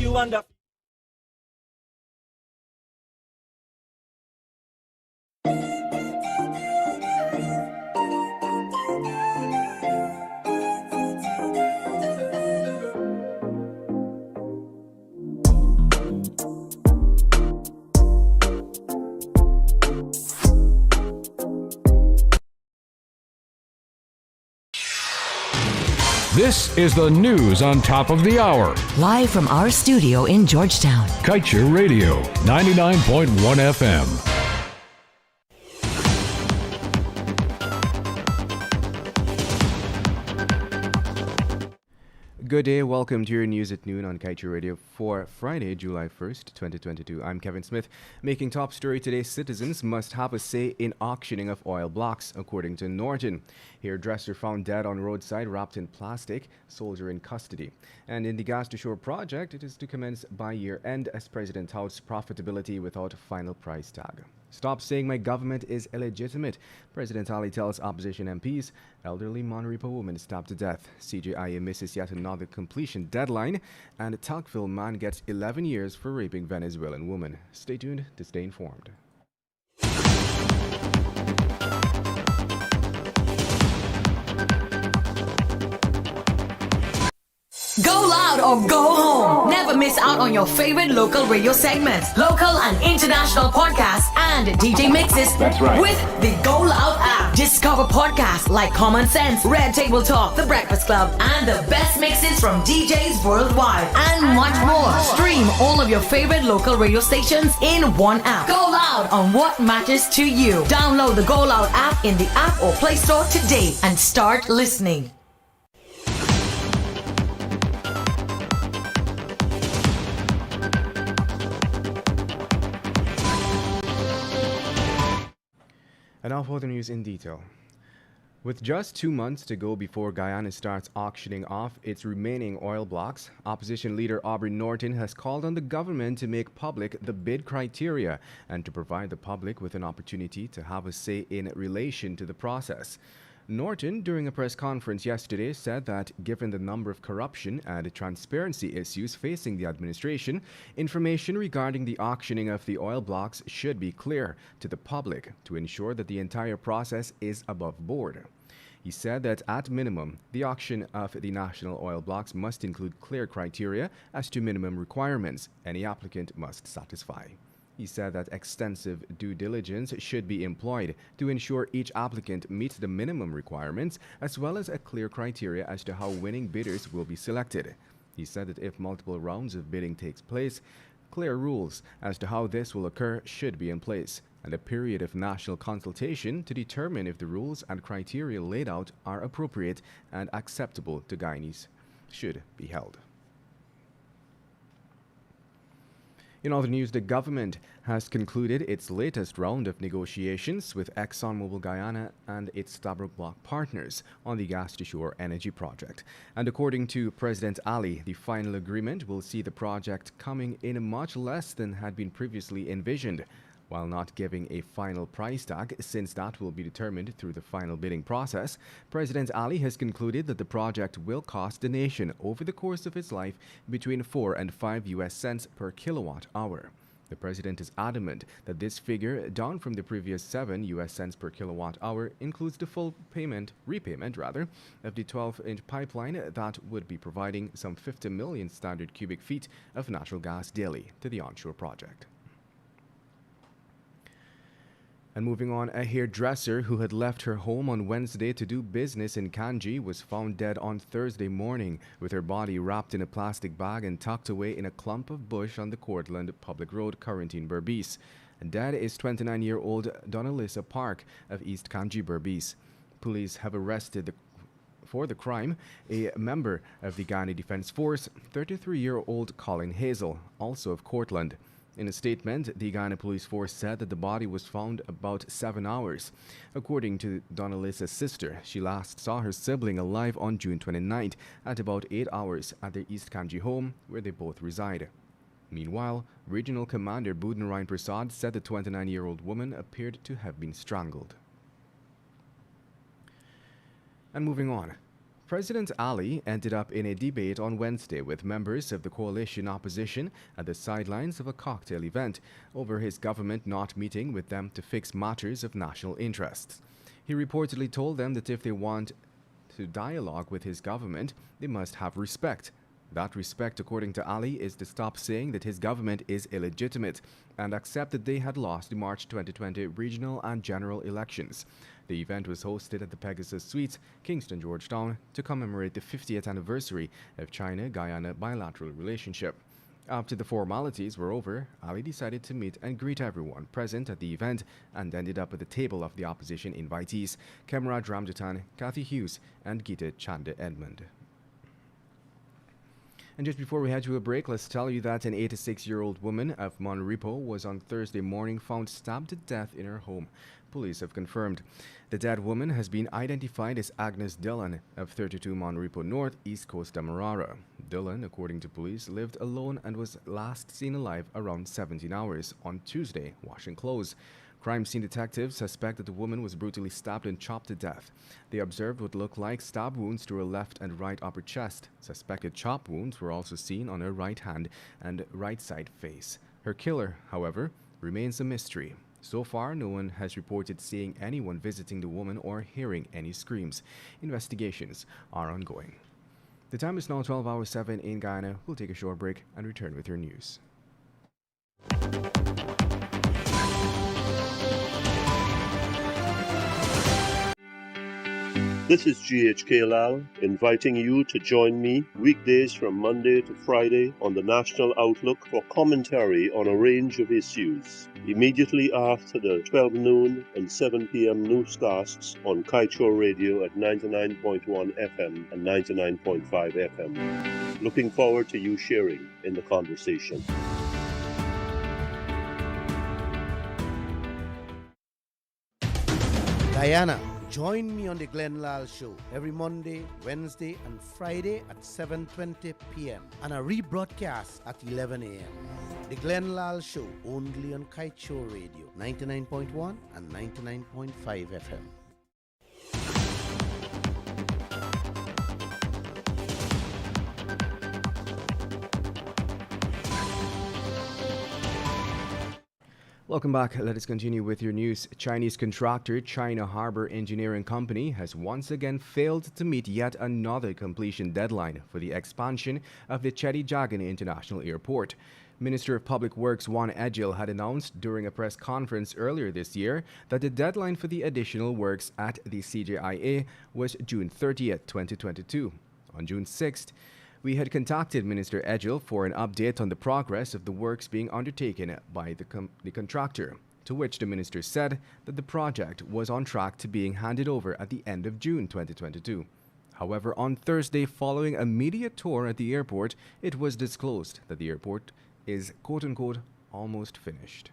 you wonder. This is the news on top of the hour. Live from our studio in Georgetown. Kaieteur Radio, 99.1 FM. Good day, welcome to your news at noon on Kaieteur Radio for Friday, July 1st, 2022. I'm Kevin Smith. Making top story today, citizens must have a say in auctioning of oil blocks, according to Norton. Hairdresser found dead on roadside wrapped in plastic, soldier in custody. And in the Gas to Shore project, it is to commence by year end as President touts profitability without final price tag. Stop saying my government is illegitimate. President Ali tells opposition MPs. Elderly Monrepo woman stabbed to death. CJIA misses yet another completion deadline. And Tocqueville man gets 11 years for raping Venezuelan woman. Stay tuned to stay informed. Go loud or go home. Never miss out on your favorite local radio segments, local and international podcasts, and DJ mixes. That's right. With the Go Loud app. Discover podcasts like Common Sense, Red Table Talk, The Breakfast Club, and the best mixes from DJs worldwide, and much more. Stream all of your favorite local radio stations in one app. Go loud on what matters to you. Download the Go Loud app in the App or Play Store today and start listening. And now for the news in detail. With just 2 months to go before Guyana starts auctioning off its remaining oil blocks, opposition leader Aubrey Norton has called on the government to make public the bid criteria and to provide the public with an opportunity to have a say in relation to the process. Norton, during a press conference yesterday, said that given the number of corruption and transparency issues facing the administration, information regarding the auctioning of the oil blocks should be clear to the public to ensure that the entire process is above board. He said that at minimum, the auction of the national oil blocks must include clear criteria as to minimum requirements any applicant must satisfy. He said that extensive due diligence should be employed to ensure each applicant meets the minimum requirements, as well as a clear criteria as to how winning bidders will be selected. He said that if multiple rounds of bidding takes place, clear rules as to how this will occur should be in place, and a period of national consultation to determine if the rules and criteria laid out are appropriate and acceptable to Guyanese should be held. In other news, the government has concluded its latest round of negotiations with ExxonMobil Guyana and its Stabroek Block partners on the Gas to Shore energy project. And according to President Ali, the final agreement will see the project coming in much less than had been previously envisioned, while not giving a final price tag, since that will be determined through the final bidding process. President Ali has concluded that the project will cost the nation over the course of its life between 4 and 5 US cents per kilowatt hour. The president is adamant that this figure, down from the previous 7 US cents per kilowatt hour, includes the full repayment of the 12-inch pipeline that would be providing some 50 million standard cubic feet of natural gas daily to the onshore project. And moving on, a hairdresser who had left her home on Wednesday to do business in Kanji was found dead on Thursday morning, with her body wrapped in a plastic bag and tucked away in a clump of bush on the Cortland Public Road, Quarantine, Berbice. Dead is 29-year-old Donalisa Park of East Kanji, Berbice. Police have arrested for the crime a member of the Guyana Defense Force, 33-year-old Colin Hazel, also of Cortland. In a statement, the Guyana Police Force said that the body was found about 7 hours. According to Donalisa's sister, she last saw her sibling alive on June 29th at about 8 hours at their East Kanji home, where they both reside. Meanwhile, Regional Commander Budnarayan Prasad said the 29-year-old woman appeared to have been strangled. And moving on. President Ali ended up in a debate on Wednesday with members of the coalition opposition at the sidelines of a cocktail event over his government not meeting with them to fix matters of national interest. He reportedly told them that if they want to dialogue with his government, they must have respect. That respect, according to Ali, is to stop saying that his government is illegitimate and accept that they had lost the March 2020 regional and general elections. The event was hosted at the Pegasus Suites, Kingston, Georgetown, to commemorate the 50th anniversary of China-Guyana bilateral relationship. After the formalities were over, Ali decided to meet and greet everyone present at the event and ended up at the table of the opposition invitees, Kemraj Ramjatan, Kathy Hughes, and Gita Chanda Edmond. And just before we head to a break, let's tell you that an 86-year-old woman of Monrepo was on Thursday morning found stabbed to death in her home. Police have confirmed. The dead woman has been identified as Agnes Dillon of 32 Monrepo North, East Coast Demerara. Dillon, according to police, lived alone and was last seen alive around 17 hours on Tuesday, washing clothes. Crime scene detectives suspect that the woman was brutally stabbed and chopped to death. They observed what looked like stab wounds to her left and right upper chest. Suspected chop wounds were also seen on her right hand and right side face. Her killer, however, remains a mystery. So far, no one has reported seeing anyone visiting the woman or hearing any screams. Investigations are ongoing. The time is now 12 hours 7 in Guyana. We'll take a short break and return with your news. This is GHK Lal inviting you to join me weekdays from Monday to Friday on the National Outlook for commentary on a range of issues. Immediately after the 12 noon and 7 p.m. newscasts on Kaieteur Radio at 99.1 FM and 99.5 FM. Looking forward to you sharing in the conversation. Guyana. Join me on the Glenn Lal Show every Monday, Wednesday, and Friday at 7:20 p.m. and a rebroadcast at 11 a.m. The Glenn Lal Show only on Kaieteur Radio 99.1 and 99.5 FM. Welcome back. Let us continue with your news. Chinese contractor China Harbor Engineering Company has once again failed to meet yet another completion deadline for the expansion of the Chetty Jagan International Airport. Minister of Public Works Juan Edgil had announced during a press conference earlier this year that the deadline for the additional works at the CJIA was June 30th, 2022. On June 6th, we had contacted Minister Edgil for an update on the progress of the works being undertaken by the contractor, to which the minister said that the project was on track to being handed over at the end of June 2022. However, on Thursday, following a media tour at the airport, it was disclosed that the airport is quote-unquote almost finished.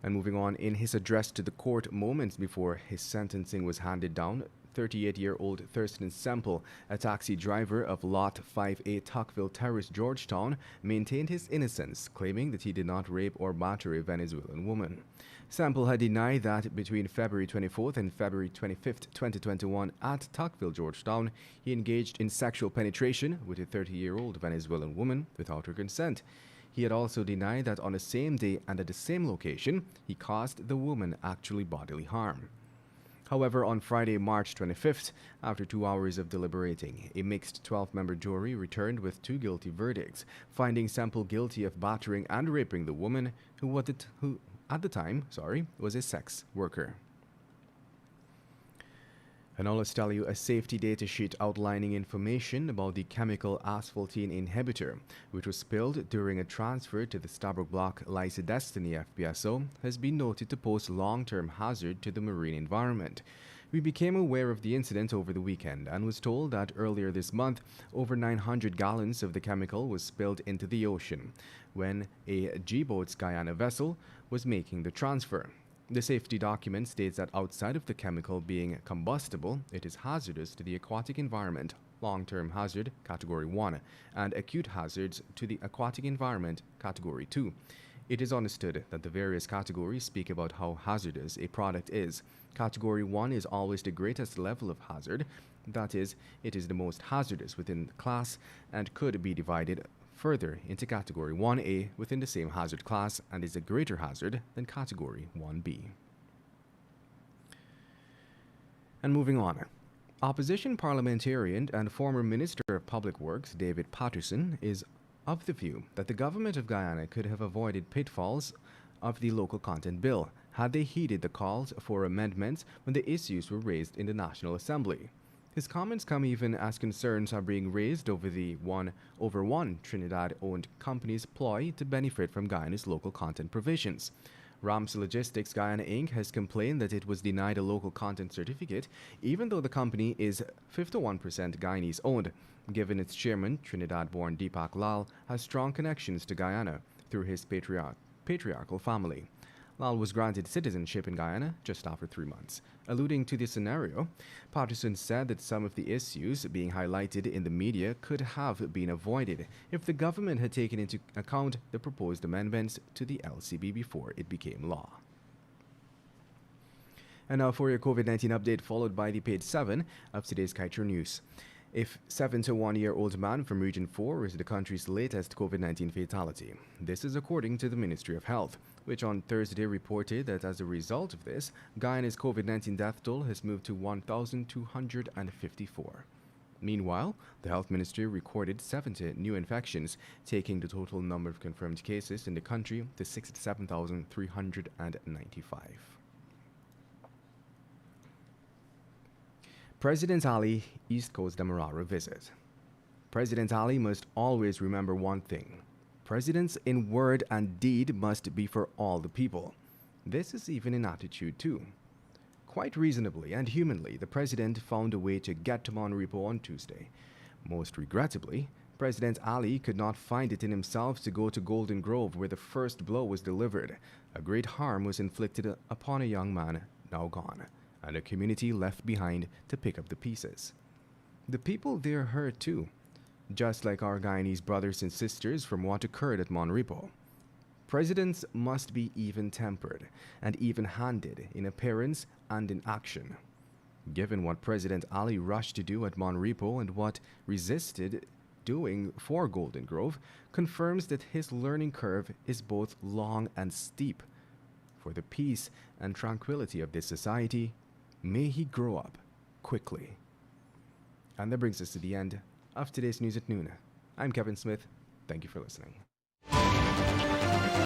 And moving on, in his address to the court moments before his sentencing was handed down, 38-year-old Thurston Semple, a taxi driver of Lot 5A Tuckville Terrace, Georgetown, maintained his innocence, claiming that he did not rape or batter a Venezuelan woman. Semple had denied that between February 24th and February 25th, 2021 at Tuckville, Georgetown, he engaged in sexual penetration with a 30-year-old Venezuelan woman without her consent. He had also denied that on the same day and at the same location, he caused the woman actually bodily harm. However, on Friday, March 25th, after 2 hours of deliberating, a mixed 12-member jury returned with 2 guilty verdicts, finding Semple guilty of battering and raping the woman who at the time was a sex worker. And now let's tell you a safety data sheet outlining information about the chemical asphaltene inhibitor, which was spilled during a transfer to the Stabroek Block Lysa Destiny FPSO, has been noted to pose long-term hazard to the marine environment. We became aware of the incident over the weekend and was told that earlier this month, over 900 gallons of the chemical was spilled into the ocean when a G-Boats Guyana vessel was making the transfer. The safety document states that outside of the chemical being combustible, it is hazardous to the aquatic environment, long-term hazard, Category 1, and acute hazards to the aquatic environment, Category 2. It is understood that the various categories speak about how hazardous a product is. Category 1 is always the greatest level of hazard. That is, it is the most hazardous within the class and could be divided further into Category 1A within the same hazard class and is a greater hazard than Category 1B. And moving on. Opposition parliamentarian and former Minister of Public Works David Patterson is of the view that the government of Guyana could have avoided pitfalls of the local content bill had they heeded the calls for amendments when the issues were raised in the National Assembly. His comments come even as concerns are being raised over the one Trinidad-owned company's ploy to benefit from Guyana's local content provisions. Rams Logistics Guyana Inc. has complained that it was denied a local content certificate, even though the company is 51% Guyanese-owned, given its chairman, Trinidad-born Deepak Lal, has strong connections to Guyana through his patriarchal family. Lal was granted citizenship in Guyana just after 3 months. Alluding to this scenario, Patterson said that some of the issues being highlighted in the media could have been avoided if the government had taken into account the proposed amendments to the LCB before it became law. And now for your COVID-19 update, followed by the page 7 of today's Kaieteur News. A 71-year-old man from Region 4 is the country's latest COVID-19 fatality. This is according to the Ministry of Health, which on Thursday reported that as a result of this, Guyana's COVID-19 death toll has moved to 1,254. Meanwhile, the Health Ministry recorded 70 new infections, taking the total number of confirmed cases in the country to 67,395. President Ali East Coast Demerara visit. President Ali must always remember one thing. Presidents in word and deed must be for all the people. This is even in attitude too. Quite reasonably and humanly, the president found a way to get to Monrepo on Tuesday. Most regrettably, President Ali could not find it in himself to go to Golden Grove where the first blow was delivered. A great harm was inflicted upon a young man now gone, and a community left behind to pick up the pieces. The people there hurt too, just like our Guyanese brothers and sisters from what occurred at Monrepo. Presidents must be even-tempered and even-handed in appearance and in action. Given what President Ali rushed to do at Monrepo and what resisted doing for Golden Grove, confirms that his learning curve is both long and steep. For the peace and tranquility of this society, may he grow up quickly. And that brings us to the end of today's News at Noon. I'm Kevin Smith. Thank you for listening.